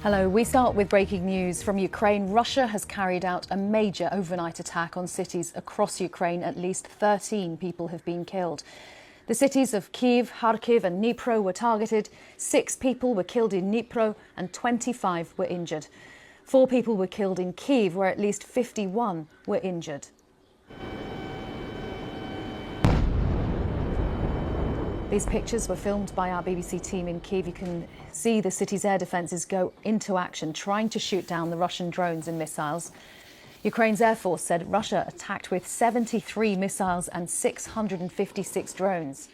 Hello, we start with breaking news from Ukraine. Russia has carried out a major overnight attack on cities across Ukraine. At least 13 people have been killed. The cities of Kyiv, Kharkiv and Dnipro were targeted. 6 people were killed in Dnipro and 25 were injured. 4 people were killed in Kyiv, where at least 51 were injured. These pictures were filmed by our BBC team in Kyiv. You can see the city's air defences go into action, trying to shoot down the Russian drones and missiles. Ukraine's Air Force said Russia attacked with 73 missiles and 656 drones.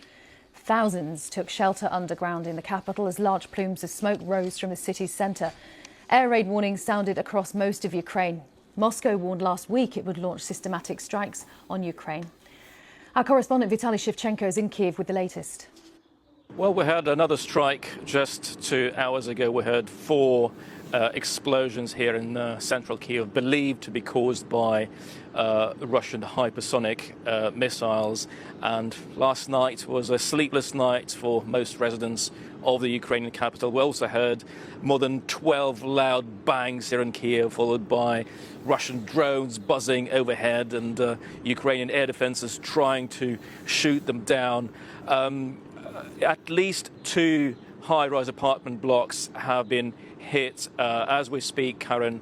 Thousands took shelter underground in the capital as large plumes of smoke rose from the city's centre. Air raid warnings sounded across most of Ukraine. Moscow warned last week it would launch systematic strikes on Ukraine. Our correspondent Vitaly Shevchenko is in Kyiv with the latest. Well, we had another strike just 2 hours ago. We heard 4 explosions here in central Kyiv, believed to be caused by Russian hypersonic missiles. And last night was a sleepless night for most residents of the Ukrainian capital. We also heard more than 12 loud bangs here in Kyiv, followed by Russian drones buzzing overhead and Ukrainian air defenses trying to shoot them down. At least 2 high-rise apartment blocks have been hit. As we speak, Karen,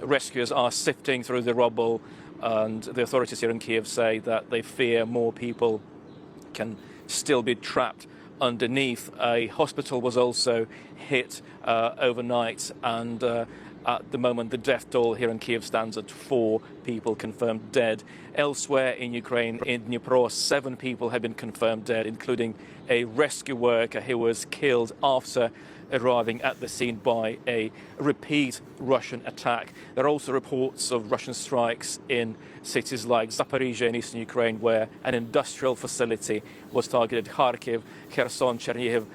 rescuers are sifting through the rubble, and the authorities here in Kyiv say that they fear more people can still be trapped underneath. A hospital was also hit overnight, and at the moment the death toll here in Kyiv stands at 4 people confirmed dead. Elsewhere in Ukraine, in Dnipro, 7 people have been confirmed dead, including a rescue worker who was killed after arriving at the scene by a repeat Russian attack. There are also reports of Russian strikes in cities like Zaporizhia in eastern Ukraine, where an industrial facility was targeted, Kharkiv, Kherson, Chernihiv,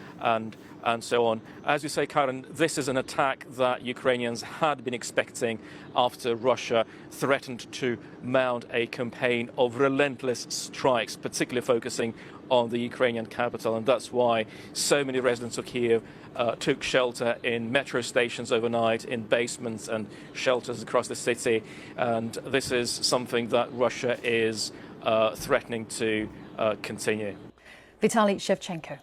and so on. As you say, Karen, this is an attack that Ukrainians had been expecting after Russia threatened to mount a campaign of relentless strikes, particularly focusing on the Ukrainian capital. And that's why so many residents of Kyiv took shelter in metro stations overnight, in basements and shelters across the city. And this is something that Russia is threatening to continue. Vitaly Shevchenko.